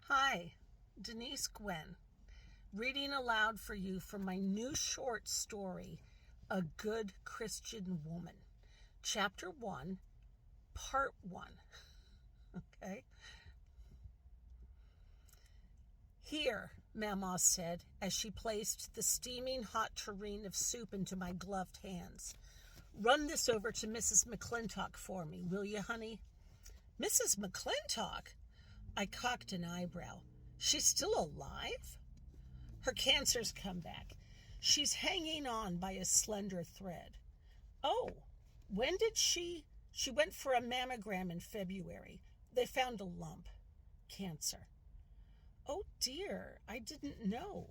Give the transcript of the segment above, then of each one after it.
Hi, Denise Gwen, reading aloud for you from my new short story, A Good Christian Woman, Chapter 1, Part 1. Okay? Here, Mama said, as she placed the steaming hot tureen of soup into my gloved hands. Run this over to Mrs. McClintock for me, will you, honey? Mrs. McClintock? I cocked an eyebrow. She's still alive? Her cancer's come back. She's hanging on by a slender thread. Oh, when did she? She went for a mammogram in February. They found a lump. Cancer. Oh dear, I didn't know.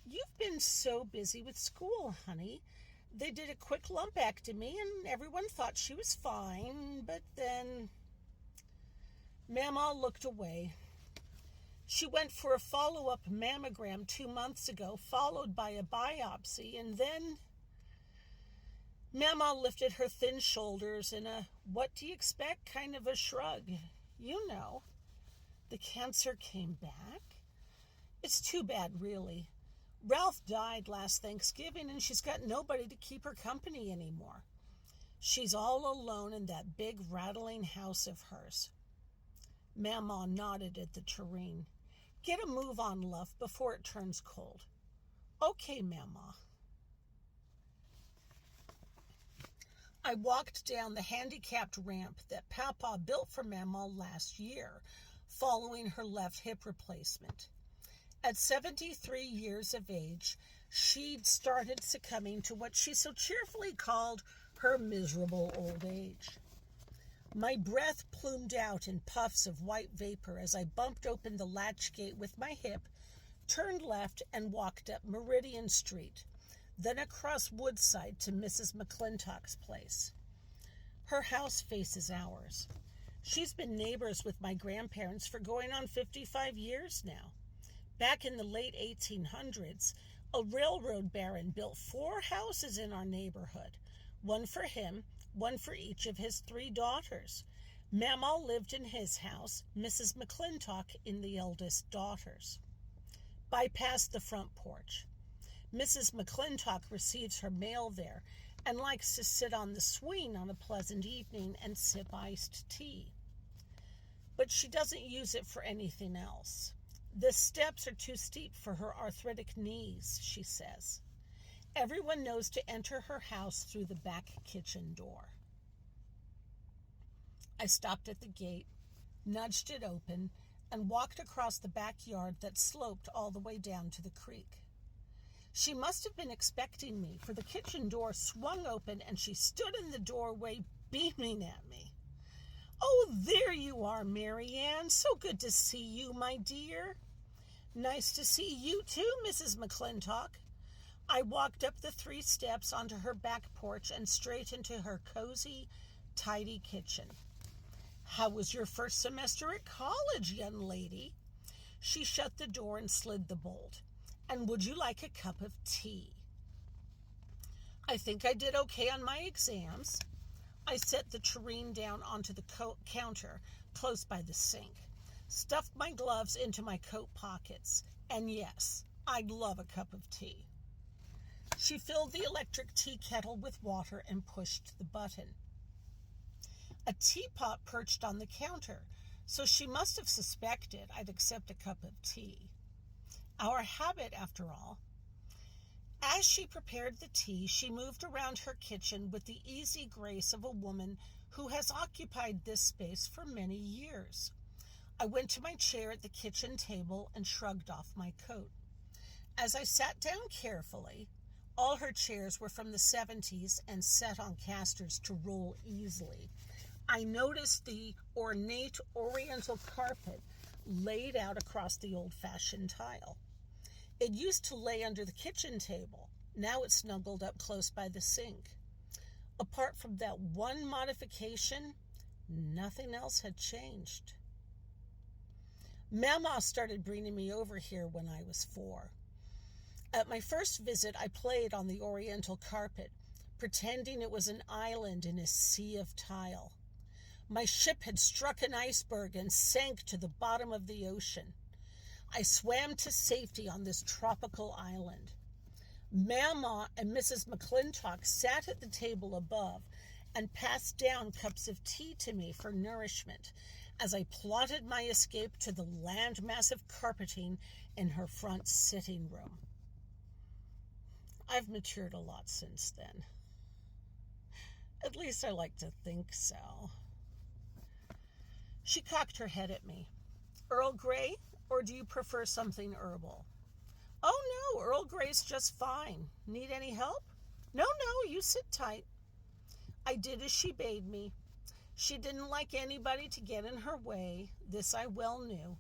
You've been so busy with school, honey. They did a quick lumpectomy and everyone thought she was fine, but then... Mama looked away. She went for a follow-up mammogram 2 months ago, followed by a biopsy, and then... Mama lifted her thin shoulders in a what do you expect kind of a shrug. You know. The cancer came back? It's too bad, really. Ralph died last Thanksgiving, and she's got nobody to keep her company anymore. She's all alone in that big rattling house of hers. Mama nodded at the tureen. Get a move on, love, before it turns cold. Okay, Mama. I walked down the handicapped ramp that Papa built for Mama last year, following her left hip replacement. At 73 years of age, she'd started succumbing to what she so cheerfully called her miserable old age. My breath plumed out in puffs of white vapor as I bumped open the latch gate with my hip, turned left, and walked up Meridian Street, then across Woodside to Mrs. McClintock's place. Her house faces ours. She's been neighbors with my grandparents for going on 55 years now. Back in the late 1800s, a railroad baron built 4 houses in our neighborhood, one for him, one for each of his 3 daughters. Mama lived in his house, Mrs. McClintock in the eldest daughter's. Bypass the front porch. Mrs. McClintock receives her mail there and likes to sit on the swing on a pleasant evening and sip iced tea. But she doesn't use it for anything else. The steps are too steep for her arthritic knees, she says. Everyone knows to enter her house through the back kitchen door. I stopped at the gate, nudged it open, and walked across the backyard that sloped all the way down to the creek. She must have been expecting me, for the kitchen door swung open and she stood in the doorway beaming at me. Oh, there you are, Mary Ann. So good to see you, my dear. Nice to see you too, Mrs. McClintock. I walked up the 3 steps onto her back porch and straight into her cozy, tidy kitchen. How was your first semester at college, young lady? She shut the door and slid the bolt. And would you like a cup of tea? I think I did okay on my exams. I set the tureen down onto the counter close by the sink, stuffed my gloves into my coat pockets, and yes, I'd love a cup of tea. She filled the electric tea kettle with water and pushed the button. A teapot perched on the counter, so she must have suspected I'd accept a cup of tea. Our habit, after all. As she prepared the tea, she moved around her kitchen with the easy grace of a woman who has occupied this space for many years. I went to my chair at the kitchen table and shrugged off my coat. As I sat down carefully, all her chairs were from the 70s and set on casters to roll easily. I noticed the ornate oriental carpet laid out across the old-fashioned tile. It used to lay under the kitchen table. Now it's snuggled up close by the sink. Apart from that one modification, nothing else had changed. Mama started bringing me over here when I was 4. At my first visit, I played on the oriental carpet, pretending it was an island in a sea of tile. My ship had struck an iceberg and sank to the bottom of the ocean. I swam to safety on this tropical island. Mama and Mrs. McClintock sat at the table above and passed down cups of tea to me for nourishment as I plotted my escape to the landmass of carpeting in her front sitting room. I've matured a lot since then. At least I like to think so. She cocked her head at me. Earl Grey, or do you prefer something herbal? Oh, no, Earl Grey's just fine. Need any help? No, you sit tight. I did as she bade me. She didn't like anybody to get in her way. This I well knew.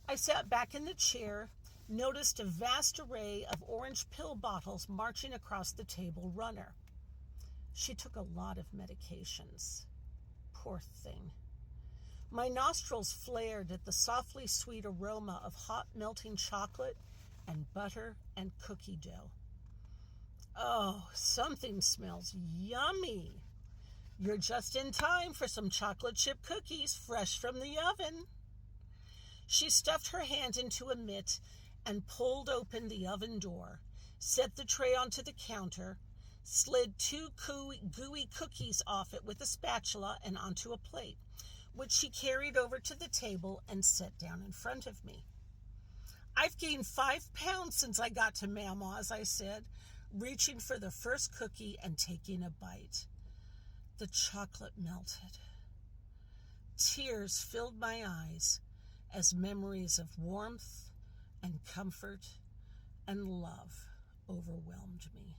I sat back in the chair, noticed a vast array of orange pill bottles marching across the table runner. She took a lot of medications. Poor thing. My nostrils flared at the softly sweet aroma of hot melting chocolate and butter and cookie dough. Oh, something smells yummy. You're just in time for some chocolate chip cookies fresh from the oven. She stuffed her hand into a mitt and pulled open the oven door, set the tray onto the counter, slid 2 gooey cookies off it with a spatula and onto a plate, which she carried over to the table and set down in front of me. I've gained 5 pounds since I got to Mama's, I said, reaching for the first cookie and taking a bite. The chocolate melted. Tears filled my eyes as memories of warmth and comfort and love overwhelmed me.